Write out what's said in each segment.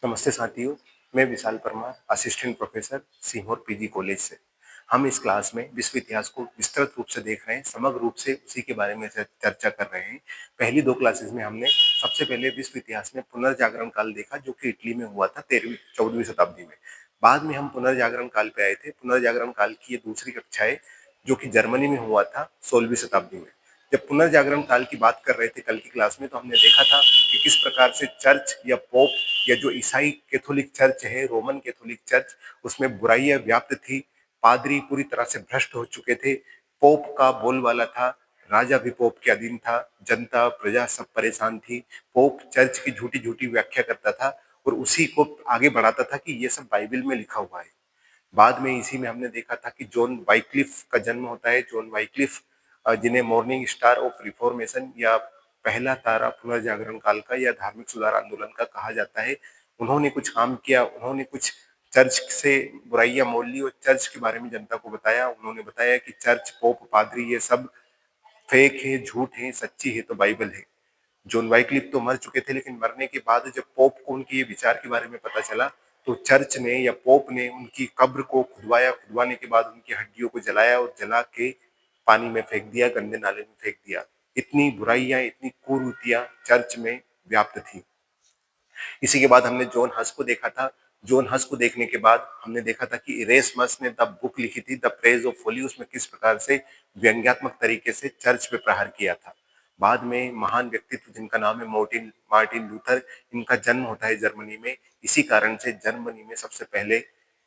नमस्ते साथियों, मैं Vishal Parmar, assistant professor Sehore PG college से। हम इस क्लास में विश्व इतिहास को विस्तृत रूप से देख रहे हैं, समग्र रूप से उसी के बारे में चर्चा कर रहे हैं। पहली 2 क्लासेस में हमने सबसे पहले विश्व इतिहास में पुनर्जागरण काल देखा, जो कि इटली में हुआ था 13वीं-14वीं शताब्दी में। बाद में हम पुनर्जागरण काल पे आए थे। पुनर्जागरण काल की ये दूसरी कक्षा है, जो कि जर्मनी में हुआ था 16वीं शताब्दी में। जब पुनर्जागरण काल की बात कर रहे थे कल की क्लास में, तो हमने देखा था कि किस प्रकार से चर्च या पोप या जो ईसाई कैथोलिक चर्च है, रोमन कैथोलिक चर्च, उसमें बुराइयां व्याप्त थी। पादरी पूरी तरह से भ्रष्ट हो चुके थे। पोप का बोलबाला था, राजा भी पोप के अधीन था। जनता प्रजा सब परेशान थी। पोप चर्च की झूठी झूठी व्याख्या करता था और उसी को आगे बढ़ाता था कि ये सब बाइबल में लिखा हुआ है। बाद में इसी में हमने देखा था कि जॉन वाइक्लिफ का जन्म होता है। जॉन वाइक्लिफ, जिन्हें मॉर्निंग स्टार ऑफ रिफॉर्मेशन या पहला तारा पुनर्जागरण काल का या धार्मिक सुधार आंदोलन का कहा जाता है। उन्होंने कुछ काम किया, उन्होंने कुछ चर्च से बुराइयां मोल ली और चर्च के बारे में जनता को बताया। उन्होंने बताया कि चर्च, पोप, पादरी ये सब फेक है, झूठ है, सच्ची है तो बाइबल है। जॉन वाइक्लिफ तो मर चुके थे, लेकिन मरने के बाद जब पोप को उनके ये विचार के बारे में पता चला, तो चर्च ने या पोप ने उनकी कब्र को खुदवाया। खुदवाने के बाद उनकी हड्डियों को जलाया और जला के पानी में फेंक दिया, गंदे नाले में फेंक दिया। इतनी बुराइयां, इतनी कुरीतियां चर्च में व्याप्त थी। इसी के बाद हमने जॉन हस को देखा था। जॉन हस को देखने के बाद हमने देखा था कि इरेस्मस ने द बुक लिखी थी, द प्रेज ऑफ फोली। उसमें किस प्रकार से व्यंग्यात्मक तरीके से चर्च पे प्रहार किया था। बाद में महान व्यक्तित्व जिनका नाम है मार्टिन मार्टिन लूथर, इनका जन्म होता है जर्मनी में। इसी कारण से जर्मनी में सबसे पहले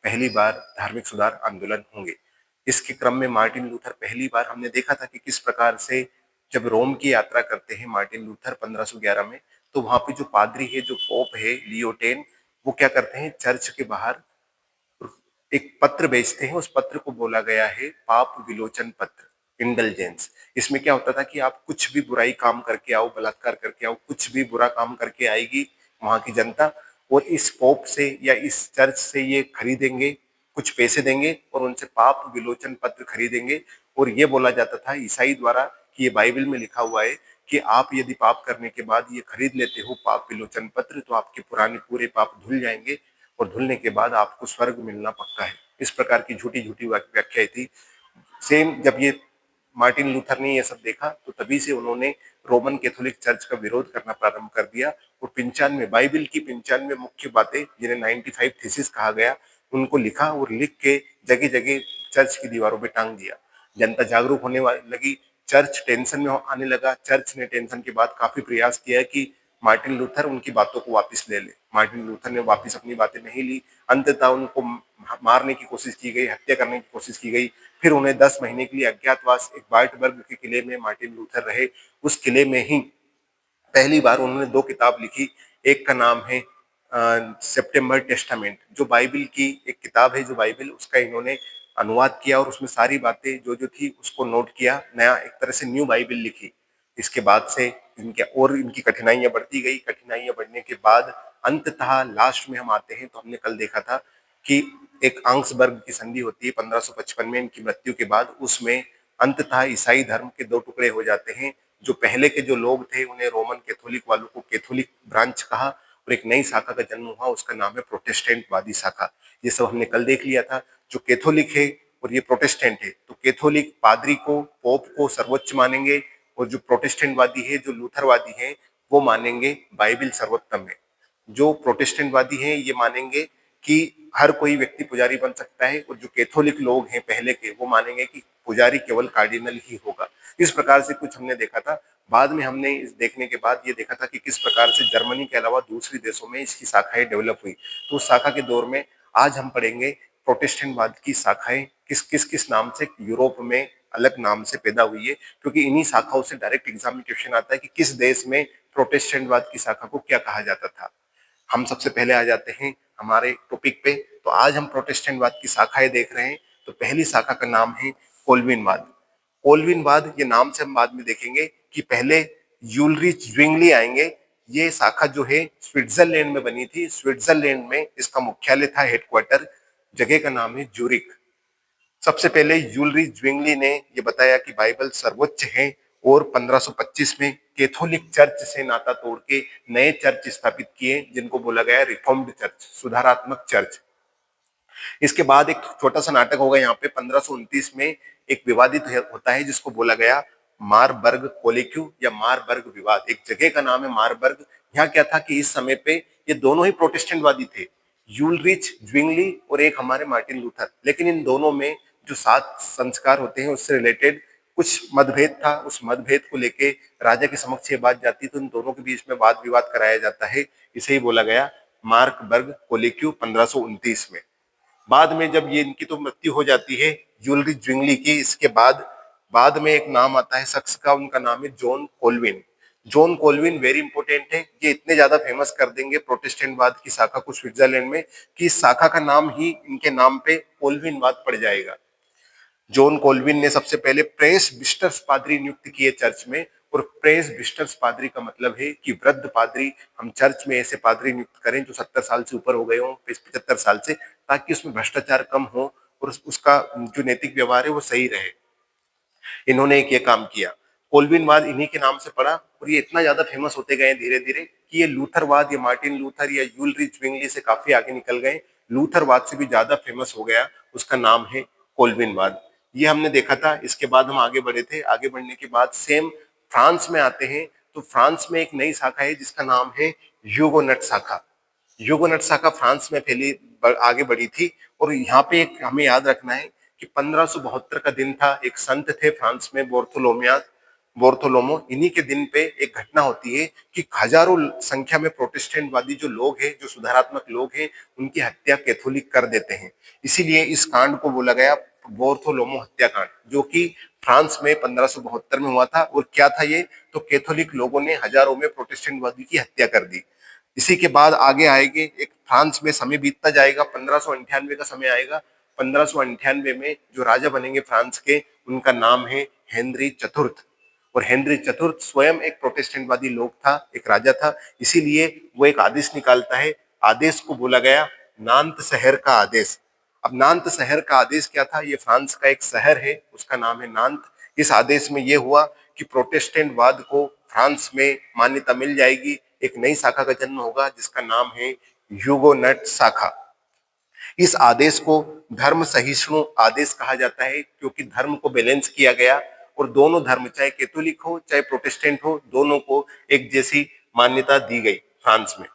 पहली बार धार्मिक सुधार आंदोलन होंगे। इसके क्रम में मार्टिन लूथर, पहली बार हमने देखा था कि किस प्रकार से जब रोम की यात्रा करते हैं मार्टिन लूथर 1511 में, तो वहां पे जो पादरी है, जो पोप है लियो 10, वो क्या करते हैं, चर्च के बाहर एक पत्र भेजते हैं। उस पत्र को बोला गया है पाप विलोचन पत्र, इंडलजेंस। इसमें क्या होता था कि आप कुछ भी बुराई काम करके आओ, बलात्कार करके आओ, कुछ भी बुरा काम करके आएगी वहां की जनता, और इस पोप से या इस चर्च से ये खरीदेंगे, कुछ पैसे देंगे और उनसे पाप विलोचन पत्र खरीदेंगे। और ये बोला जाता था ईसाई द्वारा कि ये बाइबल में लिखा हुआ है कि आप यदि पाप करने के बाद ये खरीद लेते हो पाप विलोचन पत्र, तो आपके पुराने पूरे पाप धुल जाएंगे और धुलने के बाद आपको स्वर्ग मिलना पक्का है। इस प्रकार की झूठी झूठी व्याख्याएं थी। सेम जब ये मार्टिन लूथर ने ये सब देखा, तो तभी से उन्होंने रोमन कैथोलिक चर्च का विरोध करना प्रारंभ कर दिया और 95 बाइबल की 95 मुख्य बातें, जिन्हें 95 थीसिस कहा गया, उनको लिखा और लिख के जगह जगह चर्च की दीवारों पे टांग दिया। जनता जागरूक होने लगी। चर्च टेंशन में आने लगा। चर्च ने टेंशन के बाद काफी प्रयास किया कि मार्टिन लूथर उनकी बातों को वापस ले ले। मार्टिन लूथर ने वापस अपनी बातें नहीं ली। अंततः उनको मारने की कोशिश की गई, हत्या करने की कोशिश की गई। फिर उन्हें 10 महीने के लिए अज्ञातवास एक बार्टबर्ग के किले में मार्टिन लूथर रहे। उस किले में ही पहली बार उन्होंने 2 किताब लिखी। एक का नाम है सितंबर टेस्टामेंट, जो बाइबल की एक किताब है, जो बाइबल उसका इन्होंने अनुवाद किया और उसमें सारी बातें जो जो थी उसको नोट किया, नया एक तरह से न्यू बाइबल लिखी। इसके बाद से इनके और इनकी कठिनाइयां बढ़ती गई। कठिनाइयां बढ़ने के बाद अंततः लास्ट में हम आते हैं, तो हमने कल देखा था कि एक आंक्सबर्ग की संधि होती है 1555 में इनकी मृत्यु के बाद। उसमें अंततः ईसाई धर्म के 2 टुकड़े हो जाते हैं। जो पहले के जो लोग थे उन्हें रोमन कैथोलिक वालों को कैथोलिक ब्रांच कहा, और एक नई शाखा का जन्म हुआ, उसका नाम है प्रोटेस्टेंट वादी शाखा। ये सब हमने कल देख लिया था। जो कैथोलिक है और ये प्रोटेस्टेंट है, तो कैथोलिक पादरी को, पोप को सर्वोच्च मानेंगे, और जो प्रोटेस्टेंट वादी है, जो लूथरवादी है, वो मानेंगे बाइबल सर्वोत्तम है। जो प्रोटेस्टेंट वादी हैं ये मानेंगे कि हर कोई व्यक्ति पुजारी बन सकता है, और जो कैथोलिक लोग हैं पहले के, वो मानेंगे कि पुजारी केवल कार्डिनल ही होगा। इस प्रकार से कुछ हमने देखा था। बाद में हमने इस देखने के बाद ये देखा था कि किस प्रकार से जर्मनी के अलावा दूसरे देशों में इसकी शाखाएं डेवलप हुई। तो उस शाखा के दौर में आज हम पढ़ेंगे प्रोटेस्टेंटवाद की शाखाएं किस नाम से यूरोप में अलग नाम से पैदा हुई है, क्योंकि इन्हीं शाखाओं से डायरेक्ट एग्जाम में क्वेश्चन आता है कि किस देश में प्रोटेस्टेंटवाद की शाखा को क्या कहा जाता था। हम सबसे पहले आ जाते हैं हमारे टॉपिक पे। तो आज हम प्रोटेस्टेंटवाद की शाखाएं देख रहे हैं। तो पहली शाखा का नाम है कोल्विनवाद। कोल्विनवाद, ये नाम से हम बाद में देखेंगे कि पहले यूलरिच ज्विंगली आएंगे। ये शाखा जो है स्विट्जरलैंड में बनी थी। स्विट्जरलैंड में इसका मुख्यालय था, हेडक्वार्टर। जगह का नाम है ज्यूरिक। सबसे पहले यूलरिच ज्विंगली ने ये बताया कि बाइबल सर्वोच्च है, और 1525 में कैथोलिक चर्च से नाता तोड़ के नए चर्च स्थापित किए जिनको बोला गया रिफॉर्म्ड चर्च, सुधारात्मक चर्च। इसके बाद एक छोटा सा नाटक होगा यहाँ पे 1529 में, एक विवादित होता है जिसको बोला गया मारबर्ग कोलेक्यू या मारबर्ग विवाद। एक जगह का नाम है मारबर्ग। यहाँ क्या था कि इस समय पे ये दोनों ही प्रोटेस्टेंटवादी थे, यूलरिच ज्विंगली और एक हमारे मार्टिन लूथर। लेकिन इन दोनों में जो 7 संस्कार होते हैं उससे रिलेटेड कुछ मतभेद था। उस मतभेद को लेके राजा के समक्ष ये बात जाती, तो इन दोनों के बीच में वाद विवाद कराया जाता है। इसे ही बोला गया मार्कबर्ग कोलेक्यू 1529 में। बाद में जब ये इनकी तो मृत्यु हो जाती है यूलरिच ज्विंगली की, इसके बाद में एक नाम आता है शख्स का, उनका नाम है John Colvin. John Colvin very important है, ये इतने ज्यादा फेमस कर देंगे प्रोटेस्टेंटवाद की शाखा को स्विट्जरलैंड में कि इस शाखा का नाम ही इनके नाम पे कोल्विनवाद पड़ जाएगा। जॉन कोल्विन ने सबसे पहले प्रेस बिस्टर्स पादरी नियुक्त किए चर्च में, और प्रेस बिस्टर्स पादरी का मतलब है कि वृद्ध पादरी। हम चर्च में ऐसे पादरी नियुक्त करें जो 70 साल से ऊपर हो गए हों, 75 साल से, ताकि उसमें भ्रष्टाचार कम हो और उसका जो नैतिक व्यवहार है वो सही रहे। इन्होंने एक ये काम किया। कोल्विनवाद इन्हीं के नाम से पड़ा और ये इतना ज्यादा फेमस होते गए धीरे धीरे कि ये लूथरवाद, ये मार्टिन लूथर या यूलरिच ज्विंगली से काफी आगे निकल गए। लूथरवाद से भी ज्यादा फेमस हो गया, उसका नाम है कोल्विनवाद। ये हमने देखा था। इसके बाद हम आगे बढ़े थे। आगे बढ़ने के बाद सेम फ्रांस में आते हैं, तो फ्रांस में एक नई शाखा है जिसका नाम है ह्यूगोनट शाखा। ह्यूगोनट शाखा फ्रांस में फैली, आगे बढ़ी थी। और यहाँ पे एक हमें याद रखना है कि 1572 का दिन था। एक संत थे फ्रांस में, बोर्थोलोमो। इन्हीं के दिन पे एक घटना होती है कि हजारों संख्या में प्रोटेस्टेंटवादी जो लोग हैं, जो सुधारात्मक लोग हैं, उनकी हत्या कैथोलिक कर देते हैं। इसीलिए इस कांड को बोला गया बोर्थोलोमो हत्याकांड, जो कि फ्रांस में 1572 में हुआ था। और क्या था ये, तो कैथोलिक लोगों ने हजारों में प्रोटेस्टेंटवादी की हत्या कर दी। इसी के बाद आगे आएंगे, एक फ्रांस में समय बीतता जाएगा, 1598 का समय आएगा। 1598 में जो राजा बनेंगे फ्रांस के, उनका नाम है हेनरी चतुर्थ। और हेनरी चतुर्थ स्वयं एक प्रोटेस्टेंटवादी लोग था, एक राजा था। इसीलिए वो एक आदेश निकालता है। आदेश को बोला गया नांत शहर का आदेश। अब नांत शहर का आदेश क्या था, ये फ्रांस का एक शहर है, उसका नाम है नांत। इस आदेश में यह हुआ कि प्रोटेस्टेंटवाद को फ्रांस में मान्यता मिल जाएगी। एक नई शाखा का जन्म होगा जिसका नाम है ह्यूगोनट शाखा। इस आदेश को धर्म सहिष्णु आदेश कहा जाता है, क्योंकि धर्म को बैलेंस किया गया और दोनों धर्म, चाहे कैथोलिक हो चाहे प्रोटेस्टेंट हो, दोनों को एक जैसी मान्यता दी गई फ्रांस में।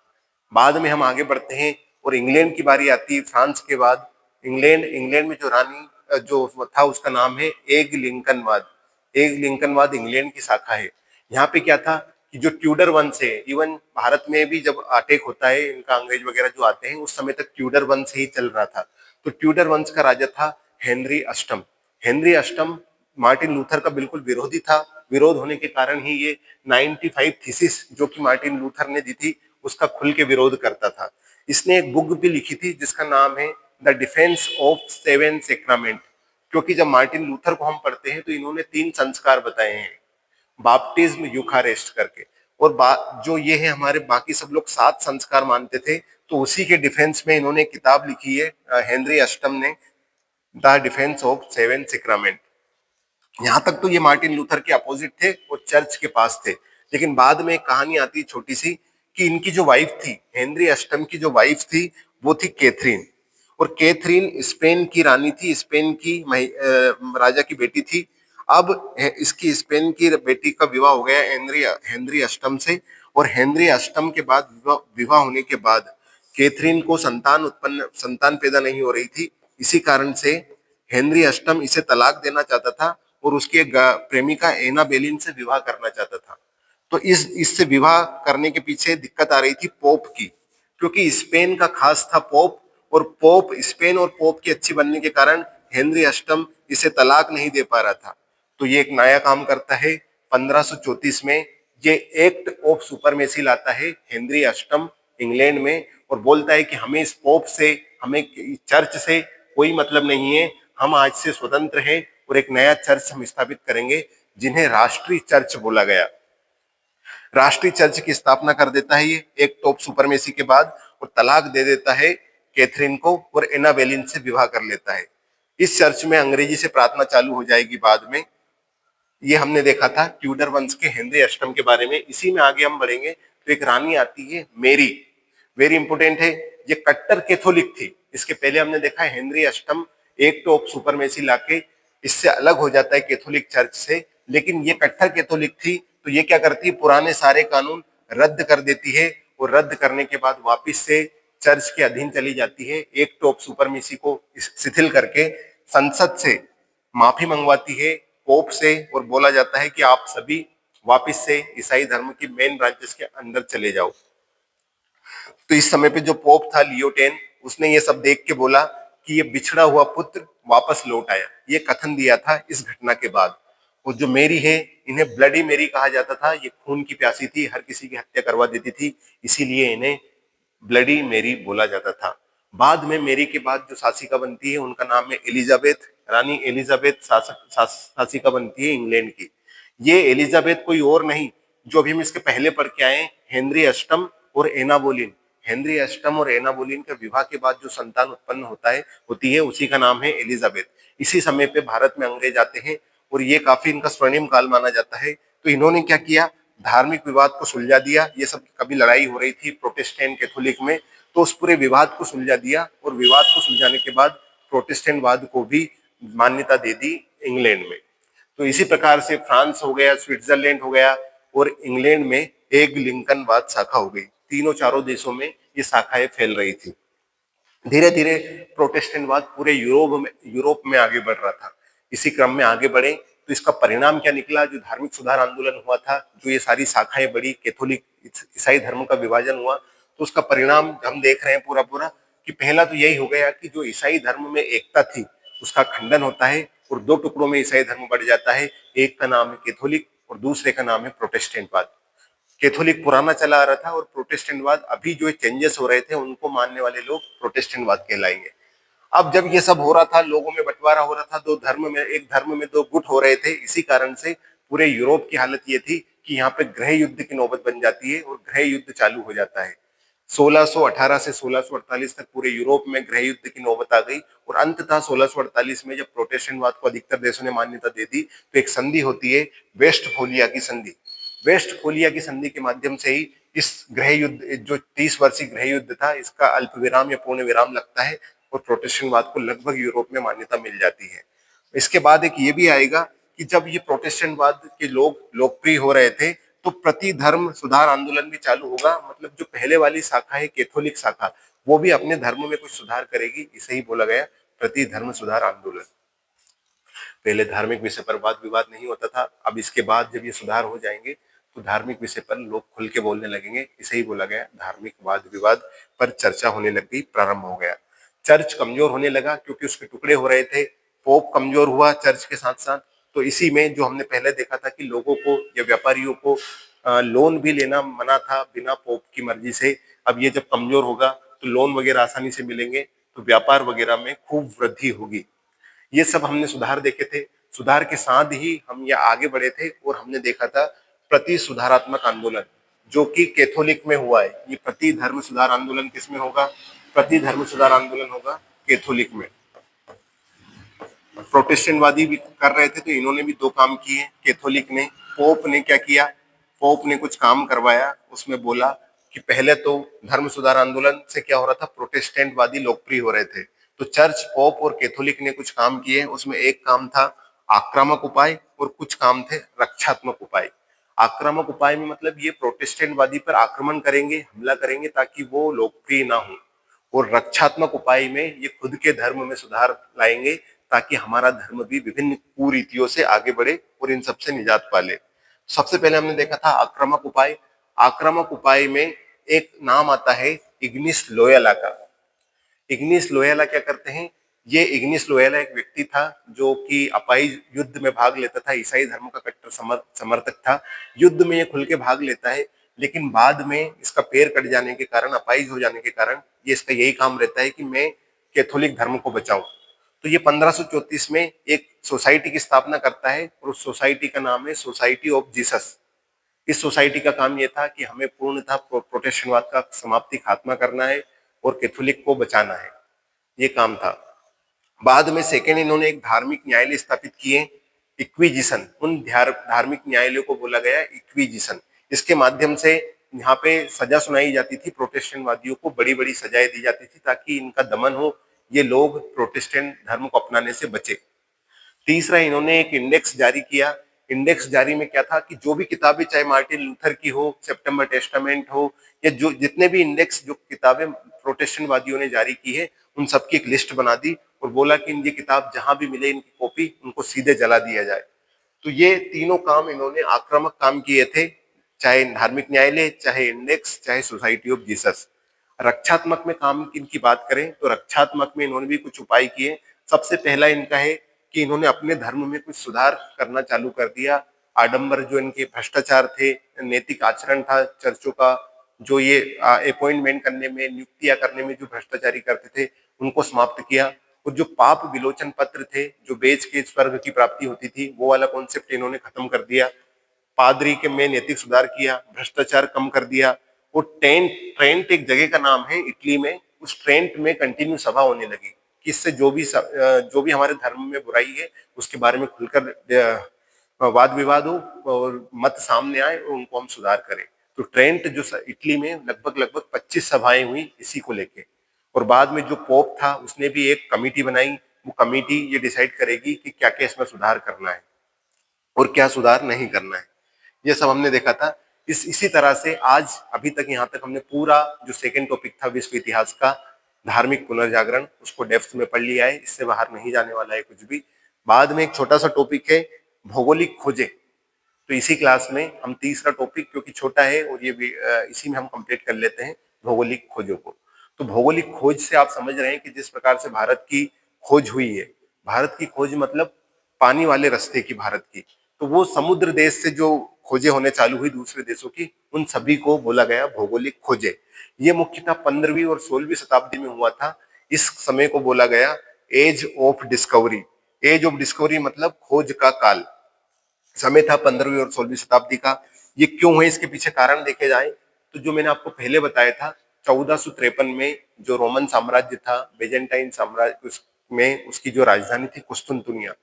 बाद में हम आगे बढ़ते हैं और इंग्लैंड की बारी आती है। फ्रांस के बाद इंग्लैंड में जो रानी जो था उसका नाम है एग लिंकनवाद। एग लिंकनवाद इंग्लैंड की शाखा है। यहाँ पे क्या था कि जो ट्यूडर वंश है, इवन भारत में भी जब अटैक होता है इनका, अंग्रेज वगैरह जो आते हैं, उस समय तक ट्यूडर वंश ही चल रहा था। तो ट्यूडर वंश का राजा था हेनरी अष्टम। हेनरी अष्टम मार्टिन लूथर का बिल्कुल विरोधी था। विरोध होने के कारण ही ये 95 थीसिस जो कि मार्टिन लूथर ने दी थी, उसका खुल के विरोध करता था। इसने एक बुक भी लिखी थी जिसका नाम है the defence of seven sacrament. क्योंकि जब मार्टिन लूथर को हम पढ़ते हैं तो इन्होंने 3 संस्कार बताए हैं, बाप्टिज्म, यूखारिस्ट करके। और जो ये है हमारे बाकी सब लोग 7 संस्कार मानते थे, तो उसी के डिफेंस में इन्होंने किताब लिखी है हेनरी अष्टम ने, the defence of seven sacrament. यहाँ तक तो ये मार्टिन लूथर के अपोजिट थे और चर्च के पास थे। लेकिन बाद में एक कहानी आती है छोटी सी कि इनकी जो वाइफ थी, हेनरी अष्टम की जो वाइफ थी, वो थी कैथरीन। और कैथरीन स्पेन की रानी थी, स्पेन की राजा की बेटी थी। अब इसकी स्पेन की बेटी का विवाह हो गया हेनरी अष्टम से। और हेनरी अष्टम के बाद विवाह होने के बाद कैथरीन को संतान पैदा नहीं हो रही थी। इसी कारण से हेनरी अष्टम इसे तलाक देना चाहता था और उसकी एक प्रेमिका एना बेलिन से विवाह करना चाहता था। तो इससे विवाह करने के पीछे दिक्कत आ रही थी पोप की, क्योंकि स्पेन का खास था पोप, और पोप स्पेन और पोप की अच्छी बनने के कारण हेनरी अष्टम इसे तलाक नहीं दे पा रहा था। तो ये एक नया काम करता है 1534 में। ये एक्ट ऑफ सुपरमेसी लाता है हेनरी अष्टम इंग्लैंड में, और बोलता है कि हमें इस पोप से, हमें चर्च से कोई मतलब नहीं है। हम आज से स्वतंत्र हैं और एक नया चर्च हम स्थापित करेंगे, जिन्हें राष्ट्रीय चर्च बोला गया। राष्ट्रीय चर्च की स्थापना कर देता है ये एक टॉप सुपरमेसी के बाद, और तलाक दे देता है कैथरीन को और एना बेलिन से विवाह कर लेता है। इस चर्च में अंग्रेजी से प्रार्थना चालू हो जाएगी बाद में। ये हमने देखा था ट्यूडर वंश के हेनरी अष्टम के बारे में। इसी में आगे हम बढ़ेंगे तो एक रानी आती है मेरी, वेरी इंपोर्टेंट है। ये कट्टर कैथोलिक थी। इसके पहले हमने देखा है हेनरी अष्टम एक तो सुपरमेसी लाके इससे अलग हो जाता है कैथोलिक चर्च से, लेकिन ये कट्टर कैथोलिक थी। तो ये क्या करती है, पुराने सारे कानून रद्द कर देती है और रद्द करने के बाद वापिस से चर्च के अधीन चली जाती है। एक टॉप सुपरमेसी को शिथिल करके संसद से माफी मंगवाती है, पोप से, और बोला जाता है कि आप सभी वापिस से ईसाई धर्म की मेन ब्रांचेस के अंदर चले जाओ। तो इस समय पे जो पोप था लियो 10, उसने ये सब देख के बोला कि ये बिछड़ा हुआ पुत्र वापस लौट आया। ये कथन दिया था इस घटना के बाद। और जो मेरी है, इन्हें ब्लडी मेरी कहा जाता था। ये खून की प्यासी थी, हर किसी की हत्या करवा देती थी, इसीलिए इन्हें ब्लडी मेरी बोला जाता था। बाद में मेरी के बाद जो शासिका बनती है उनका नाम है एलिजाबेथ। रानी एलिजाबेथ शासिका बनती है इंग्लैंड की। ये एलिजाबेथ कोई और नहीं, जो अभी हम इसके पहले पढ़ के आए, हेनरी अष्टम और एना बोलीन। हेनरी अष्टम और एना बोलीन के विवाह के बाद जो संतान उत्पन्न होती है, उसी का नाम है एलिजाबेथ। इसी समय पे भारत में अंग्रेज आते हैं और ये काफी इनका स्वर्णिम काल माना जाता है। तो इन्होंने क्या किया, धार्मिक विवाद को सुलझा दिया। ये सब कभी लड़ाई हो रही थी प्रोटेस्टेंट कैथोलिक में, तो उस पूरे विवाद को सुलझा दिया। और विवाद को सुलझाने के बाद प्रोटेस्टेंट वाद को भी मान्यता दे दी इंग्लैंड में। तो इसी प्रकार से फ्रांस हो गया, स्विट्जरलैंड हो गया, और इंग्लैंड में एक लिंकनवाद शाखा हो गई। तीनों चारों देशों में ये शाखाएं फैल रही थी। धीरे धीरे प्रोटेस्टेंटवाद पूरे यूरोप में आगे बढ़ रहा था। इसी क्रम में आगे बढ़े तो इसका परिणाम क्या निकला, जो धार्मिक सुधार आंदोलन हुआ था, जो ये सारी शाखाएं बड़ी, कैथोलिक ईसाई धर्म का विभाजन हुआ, तो उसका परिणाम हम देख रहे हैं पूरा पूरा कि पहला तो यही हो गया कि जो ईसाई धर्म में एकता थी उसका खंडन होता है और दो टुकड़ों में ईसाई धर्म बढ़ जाता है। एक का नाम है कैथोलिक और दूसरे का नाम है प्रोटेस्टेंटवाद। कैथोलिक पुराना चला आ रहा था और प्रोटेस्टेंटवाद अभी जो चेंजेस हो रहे थे उनको मानने वाले लोग प्रोटेस्टेंटवाद कहलाएंगे। अब जब ये सब हो रहा था, लोगों में बंटवारा हो रहा था, एक धर्म में दो गुट हो रहे थे, इसी कारण से पूरे यूरोप की हालत ये थी कि यहाँ पे गृह युद्ध की नौबत बन जाती है और गृह युद्ध चालू हो जाता है। 1618 से 1648 तक पूरे यूरोप में गृह युद्ध की नौबत आ गई और अंततः 1648 में जब प्रोटेस्टेंटवाद को अधिकतर देशों ने मान्यता दे दी तो एक संधि होती है, वेस्टफोलिया की संधि। वेस्टफोलिया की संधि के माध्यम से ही इस गृह युद्ध, जो 30 वर्षीय गृह युद्ध था, इसका अल्प विराम या पूर्ण विराम लगता है और प्रोटेस्टेंटवाद को लगभग यूरोप में मान्यता मिल जाती है। इसके बाद एक ये भी आएगा कि जब ये प्रोटेस्टेंटवाद के लोग लोकप्रिय हो रहे थे तो प्रति धर्म सुधार आंदोलन भी चालू होगा। मतलब जो पहले वाली शाखा है कैथोलिक शाखा, वो भी अपने धर्म में कुछ सुधार करेगी। इसे ही बोला गया प्रति धर्म सुधार आंदोलन। पहले धार्मिक विषय पर वाद विवाद नहीं होता था, अब इसके बाद जब ये सुधार हो जाएंगे तो धार्मिक विषय पर लोग खुल के बोलने लगेंगे। इसे ही बोला गया धार्मिक वाद विवाद पर चर्चा होने लग गई, प्रारंभ हो गया। चर्च कमजोर होने लगा क्योंकि उसके टुकड़े हो रहे थे, पोप कमजोर हुआ चर्च के साथ साथ। तो इसी में जो हमने पहले देखा था कि लोगों को या व्यापारियों को लोन भी लेना मना था बिना पोप की मर्जी से, अब ये जब कमजोर होगा तो लोन वगैरह आसानी से मिलेंगे, तो व्यापार वगैरह में खूब वृद्धि होगी। ये सब हमने सुधार देखे थे। सुधार के साथ ही हम ये आगे बढ़े थे और हमने देखा था प्रति सुधारात्मक आंदोलन, जो कि कैथोलिक में हुआ है। ये प्रति धर्म सुधार आंदोलन किसमें होगा, प्रति धर्म सुधार आंदोलन होगा कैथोलिक में। प्रोटेस्टेंटवादी भी कर रहे थे तो इन्होंने भी दो काम किए कैथोलिक ने। पोप ने क्या किया, पोप ने कुछ काम करवाया। उसमें बोला कि पहले तो धर्म सुधार आंदोलन से क्या हो रहा था, प्रोटेस्टेंटवादी लोकप्रिय हो रहे थे, तो चर्च, पोप और कैथोलिक ने कुछ काम किए। उसमें एक काम था आक्रामक उपाय और कुछ काम थे रक्षात्मक उपाय। आक्रामक उपाय में मतलब ये प्रोटेस्टेंटवादी पर आक्रमण करेंगे, हमला करेंगे ताकि वो लोकप्रिय ना हो, और रक्षात्मक उपाय में ये खुद के धर्म में सुधार लाएंगे ताकि हमारा धर्म भी विभिन्न कुरीतियों से आगे बढ़े और इन सबसे निजात पाले। सबसे पहले हमने देखा था आक्रामक उपाय। आक्रामक उपाय में एक नाम आता है इग्निस लोयोला का। इग्निस लोयोला क्या करते हैं, ये इग्निस लोयोला एक व्यक्ति था जो कि अपाई युद्ध में भाग लेता था, ईसाई धर्म का कट्टर समर्थक था। युद्ध में ये खुल के भाग लेता है, लेकिन बाद में इसका पैर कट जाने के कारण, अपाइज हो जाने के कारण, ये इसका यही काम रहता है कि मैं कैथोलिक धर्म को बचाऊं। तो ये 1534 में एक सोसाइटी की स्थापना करता है और उस सोसाइटी का नाम है सोसाइटी ऑफ जीसस। इस सोसाइटी का काम यह था कि हमें पूर्णतः प्रोटेस्टेंटवाद का समाप्ति, खात्मा करना है और कैथोलिक को बचाना है, ये काम था। बाद में सेकेंड इन्होंने एक धार्मिक न्यायालय स्थापित किए इक्विजिशन, उन धार्मिक न्यायालयों को बोला गया इक्विजिशन। इसके माध्यम से यहाँ पे सजा सुनाई जाती थी, प्रोटेस्टेंट वादियों को बड़ी बड़ी सजाएं दी जाती थी ताकि इनका दमन हो, ये लोग प्रोटेस्टेंट धर्म को अपनाने से बचे। तीसरा, इन्होंने एक इंडेक्स जारी किया। इंडेक्स जारी में क्या था कि जो भी किताबें, चाहे मार्टिन लूथर की हो, सेप्टेम्बर टेस्टामेंट हो, या जो जितने भी इंडेक्स जो किताबें प्रोटेस्टेंट वादियों ने जारी की है, उन सबकी एक लिस्ट बना दी और बोला कि ये किताब जहां भी मिले इनकी कॉपी उनको सीधे जला दिया जाए। तो ये तीनों काम इन्होंने आक्रामक काम किए थे, चाहे धार्मिक न्यायालय, चाहे इंडेक्स, चाहे सोसाइटी ऑफ जीसस। रक्षात्मक में काम इनकी बात करें तो रक्षात्मक में इन्होंने भी कुछ उपाय किए। सबसे पहला इनका है कि इन्होंने अपने धर्म में कुछ सुधार करना चालू कर दिया। आडंबर, जो इनके भ्रष्टाचार थे, नैतिक आचरण था चर्चों का, जो ये अपॉइंटमेंट करने में, नियुक्तियां करने में जो भ्रष्टाचारी करते थे, उनको समाप्त किया। और जो पाप विलोचन पत्र थे, जो बेच के स्वर्ग की प्राप्ति होती थी, वो वाला कॉन्सेप्ट इन्होंने खत्म कर दिया। पादरी के में नैतिक सुधार किया, भ्रष्टाचार कम कर दिया। और ट्रेंट एक जगह का नाम है इटली में, उस ट्रेंट में कंटिन्यू सभा होने लगी कि इससे जो भी हमारे धर्म में बुराई है उसके बारे में खुलकर वाद विवाद हो और मत सामने आए और उनको हम सुधार करें। तो ट्रेंट जो इटली में लगभग लगभग 25 सभाएं हुई इसी को लेके। और बाद में जो पोप था उसने भी एक कमेटी बनाई, वो कमेटी ये डिसाइड करेगी कि क्या क्या इसमें सुधार करना है और क्या सुधार नहीं करना है। ये सब हमने देखा था। इसी तरह से आज अभी तक यहाँ तक हमने पूरा जो सेकंड टॉपिक था विश्व इतिहास का, धार्मिक पुनर्जागरण, उसको डेप्थ में पढ़ लिया है। इससे बाहर नहीं जाने वाला है कुछ भी। बाद में एक छोटा सा टॉपिक है भौगोलिक खोजें, तो इसी क्लास में हम तीसरा टॉपिक, क्योंकि छोटा है और ये भी इसी में हम कंप्लीट कर लेते हैं भौगोलिक खोजों को। तो भौगोलिक खोज से आप समझ रहे हैं कि जिस प्रकार से भारत की खोज हुई है, भारत की खोज मतलब पानी वाले रास्ते की भारत की, तो वो समुद्र देश से जो खोजें होने चालू हुई दूसरे देशों की, उन सभी को बोला गया भौगोलिक खोजें। ये मुख्यतः 15वीं और 16वीं शताब्दी में हुआ था। इस समय को बोला गया age of discovery. Age of discovery मतलब खोज का काल। समय था 15वीं और 16वीं शताब्दी का। ये क्यों है, इसके पीछे कारण देखे जाए तो जो मैंने आपको पहले बताया था, 1453 में जो रोमन साम्राज्य था, बेजेंटाइन साम्राज्य, उसमें उसकी जो राजधानी थी कुस्तुनतुनिया,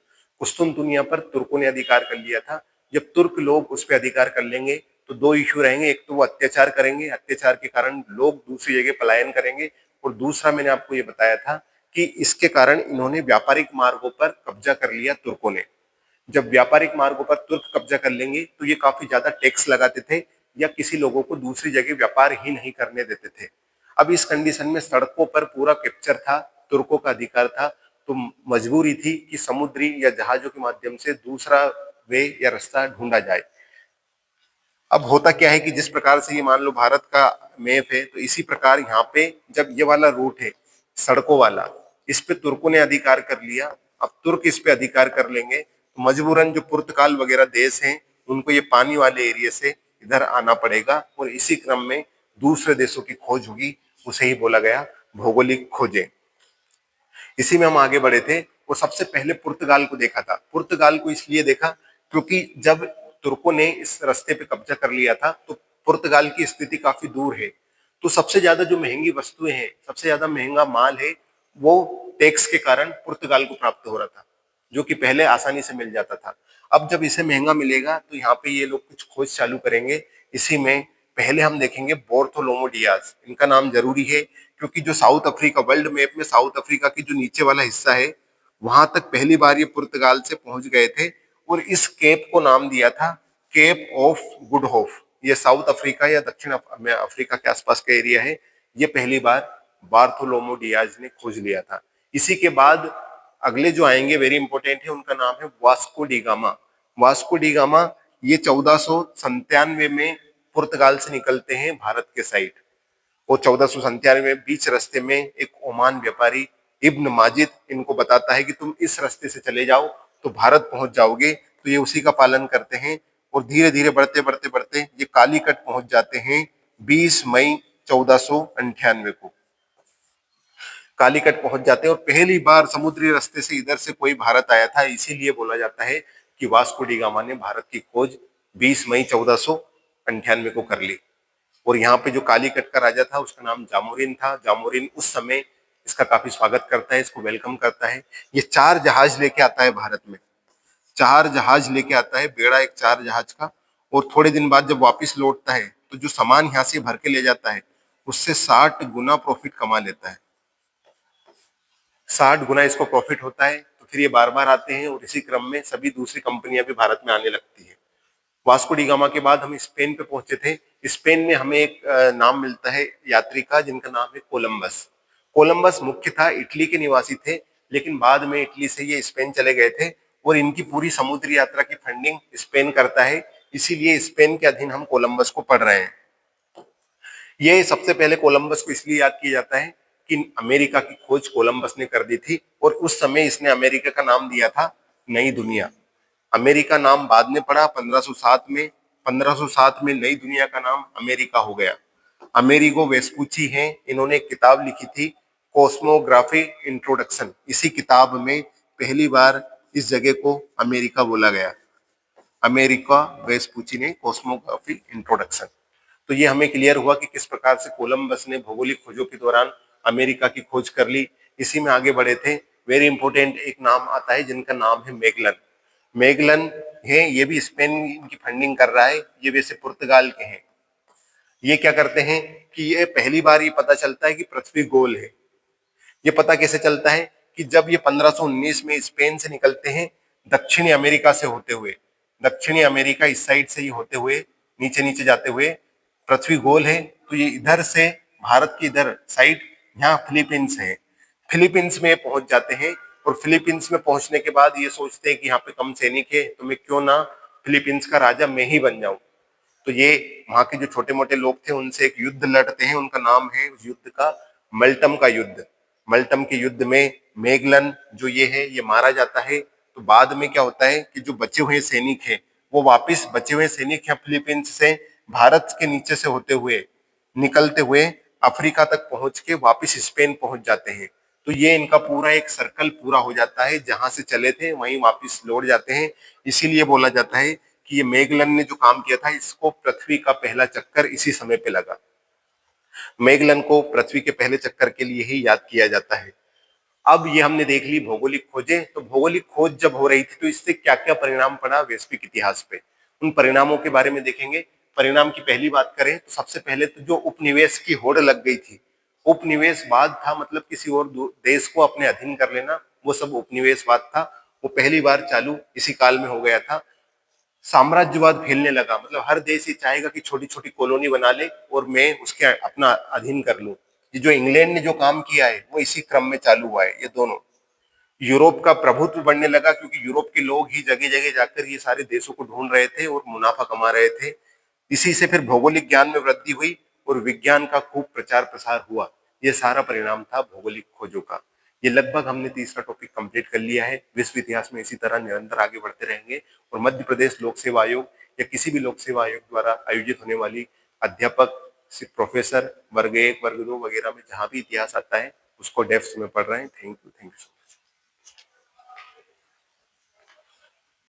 कुस्तुनतुनिया पर तुर्कों ने अधिकार कर लिया था। जब तुर्क लोग उस पर अधिकार कर लेंगे तो दो इश्यू रहेंगे, एक तो वो अत्याचार करेंगे, अत्याचार के कारण लोग दूसरी जगह पलायन करेंगे, और दूसरा मैंने आपको ये बताया था कि इसके कारण इन्होंने व्यापारिक मार्गों पर कब्जा कर लिया तुर्कों ने। जब व्यापारिक मार्गों पर तुर्क कब्जा कर लेंगे तो ये काफी ज्यादा टैक्स लगाते थे या किसी लोगों को दूसरी जगह व्यापार ही नहीं करने देते थे। अब इस कंडीशन में सड़कों पर पूरा कैप्चर था, तुर्कों का अधिकार था, तो मजबूरी थी कि समुद्री या जहाजों के माध्यम से दूसरा वे या रास्ता ढूंढा जाए। अब होता क्या है कि जिस प्रकार से ये मान लो भारत का मैप है, तो इसी प्रकार यहाँ पे जब ये वाला रूट है सड़कों वाला, इस पे तुर्कों ने अधिकार कर लिया। अब तुर्क इस पे अधिकार कर लेंगे तो मजबूरन जो पुर्तगाल वगैरह देश हैं उनको ये पानी वाले एरिया से इधर आना पड़ेगा, और इसी क्रम में दूसरे देशों की खोज होगी। उसे ही बोला गया भौगोलिक खोजें। इसी में हम आगे बढ़े थे। वो सबसे पहले पुर्तगाल को देखा था। पुर्तगाल को इसलिए देखा क्योंकि जब तुर्कों ने इस रास्ते पे कब्जा कर लिया था तो पुर्तगाल की स्थिति काफी दूर है, तो सबसे ज्यादा जो महंगी वस्तुएं हैं, सबसे ज्यादा महंगा माल है, वो टैक्स के कारण पुर्तगाल को प्राप्त हो रहा था, जो कि पहले आसानी से मिल जाता था। अब जब इसे महंगा मिलेगा तो यहाँ पे ये लोग कुछ खोज चालू करेंगे। इसी में पहले हम देखेंगे बोर्थोलोमो डियाज। इनका नाम जरूरी है क्योंकि जो साउथ अफ्रीका, वर्ल्ड मैप में साउथ अफ्रीका की जो नीचे वाला हिस्सा है, वहां तक पहली बार ये पुर्तगाल से पहुंच गए थे और इस केप को नाम दिया था केप ऑफ गुड होप। ये साउथ अफ्रीका या दक्षिण अफ्रीका के आसपास का एरिया है। ये पहली बार बार्थोलोमो डियाज ने खोज लिया था। इसी के बाद अगले जो आएंगे वेरी इंपॉर्टेंट है, उनका नाम है Vasco D gamma. Vasco D gamma ये 1497 में पुर्तगाल से निकलते हैं भारत के साइड, और 1497 में बीच रास्ते में एक ओमान व्यापारी इब्न माजिद इनको बताता है कि तुम इस रास्ते से चले जाओ तो भारत पहुंच जाओगे। तो ये उसी का पालन करते हैं और धीरे धीरे बढ़ते बढ़ते बढ़ते ये कालीकट पहुंच जाते हैं 20 मई 1498 को। कालीकट पहुंच जाते हैं और पहली बार समुद्री रास्ते से इधर से कोई भारत आया था, इसीलिए बोला जाता है कि वास्को डी गामा ने भारत की खोज 20 मई 1498 को कर ली। और यहाँ पे जो कालीकट का राजा था उसका नाम जामोरिन था। जामोरिन उस समय इसका काफी स्वागत करता है, इसको वेलकम करता है। ये 4 जहाज लेके आता है भारत में। 4 जहाज लेके आता है, बेड़ा एक 4 जहाज का, और थोड़े दिन बाद जब वापस लौटता है तो जो सामान यहाँ से भर के ले जाता है उससे 60 गुना प्रॉफिट कमा लेता है। 60 गुना इसको प्रॉफिट होता है, तो फिर ये बार बार आते हैं और इसी क्रम में सभी दूसरी कंपनियां भी भारत में आने लगती है। वास्को डी गामा के बाद हम स्पेन पे पहुंचे थे। स्पेन में हमें एक नाम मिलता है यात्री का, जिनका नाम है कोलंबस। कोलंबस मुख्य था इटली के निवासी थे, लेकिन बाद में इटली से ये स्पेन चले गए थे और इनकी पूरी समुद्री यात्रा की फंडिंग स्पेन करता है, इसीलिए स्पेन के अधीन हम कोलंबस को पढ़ रहे हैं। ये सबसे पहले कोलंबस को इसलिए याद किया जाता है कि अमेरिका की खोज कोलंबस ने कर दी थी और उस समय इसने अमेरिका का नाम दिया था नई दुनिया। अमेरिका नाम बाद में पड़ा 1507 में। 1507 में नई दुनिया का नाम अमेरिका हो गया। अमेरिगो वेस्पुची हैं, इन्होंने एक किताब लिखी थी कॉस्मोग्राफी इंट्रोडक्शन। इसी किताब में पहली बार इस जगह को अमेरिका बोला गया। अमेरिका वेस्पुची ने कॉस्मोग्राफी इंट्रोडक्शन। तो ये हमें क्लियर हुआ कि किस प्रकार से कोलंबस ने भौगोलिक खोजों के दौरान अमेरिका की खोज कर ली। इसी में आगे बढ़े थे। वेरी इंपॉर्टेंट एक नाम आता है जिनका नाम है मैगलन। मैगलन है, ये भी स्पेन की फंडिंग कर रहा है, ये वैसे पुर्तगाल के हैं। ये क्या करते हैं कि ये पहली बार ये पता चलता है कि पृथ्वी गोल है। ये पता कैसे चलता है कि जब ये 1519 में स्पेन से निकलते हैं दक्षिणी अमेरिका से होते हुए, दक्षिणी अमेरिका इस साइड से ही होते हुए नीचे नीचे जाते हुए, पृथ्वी गोल है तो ये इधर से भारत की इधर साइड यहाँ फिलीपींस है, फिलीपींस में पहुंच जाते हैं। और फिलीपींस में पहुंचने के बाद ये सोचते हैं कि यहाँ पे कम सैनिक है तो मैं क्यों ना फिलीपींस का राजा मैं ही बन जाऊं। तो ये वहां के जो छोटे मोटे लोग थे उनसे एक युद्ध लड़ते हैं, उनका नाम है उस युद्ध का मल्टम का युद्ध। मल्टम के युद्ध में मेगलन जो ये है ये मारा जाता है। तो बाद में क्या होता है कि जो बचे हुए सैनिक हैं वो वापस बचे हुए सैनिक हैं फिलीपींस से भारत के नीचे से होते हुए निकलते हुए अफ्रीका तक पहुंच के वापस स्पेन पहुंच जाते हैं। तो ये इनका पूरा एक सर्कल पूरा हो जाता है, जहां से चले थे वहीं वापस लौट जाते हैं। इसीलिए बोला जाता है कि ये मेगलन ने जो काम किया था इसको पृथ्वी का पहला चक्कर इसी समय पे लगा। मेगलन को पृथ्वी के पहले चक्कर के लिए ही याद किया जाता है। अब ये हमने देख ली भौगोलिक खोजें। तो भौगोलिक खोज जब हो रही थी तो इससे क्या क्या परिणाम पड़ा वैश्विक इतिहास पे, उन परिणामों के बारे में देखेंगे। परिणाम की पहली बात करें तो सबसे पहले तो जो उपनिवेश की होड़ लग गई थी, उपनिवेशवाद था, मतलब किसी और देश को अपने अधीन कर लेना, वो सब उपनिवेशवाद था। वो पहली बार चालू इसी काल में हो गया था। साम्राज्यवाद फैलने लगा, मतलब हर देश ये चाहेगा कि छोटी छोटी कॉलोनी बना ले और मैं उसके अपना अधीन कर लूं। ये जो इंग्लैंड ने जो काम किया है वो इसी क्रम में चालू हुआ है। ये दोनों यूरोप का प्रभुत्व बढ़ने लगा क्योंकि यूरोप के लोग ही जगह जगह जाकर ये सारे देशों को ढूंढ रहे थे और मुनाफा कमा रहे थे। इसी से फिर भौगोलिक ज्ञान में वृद्धि हुई और विज्ञान का खूब प्रचार प्रसार हुआ। ये सारा परिणाम था भौगोलिक खोजों का। ये लगभग हमने तीसरा टॉपिक कंप्लीट कर लिया है। विश्व इतिहास में इसी तरह निरंतर आगे बढ़ते रहेंगे और मध्य प्रदेश लोक सेवा आयोग या किसी भी लोक सेवा आयोग द्वारा आयोजित होने वाली अध्यापक, प्रोफेसर वर्ग 1 वर्ग 2 वगैरह में जहां भी इतिहास आता है उसको डेप्थ में पढ़ रहे हैं। Thank you.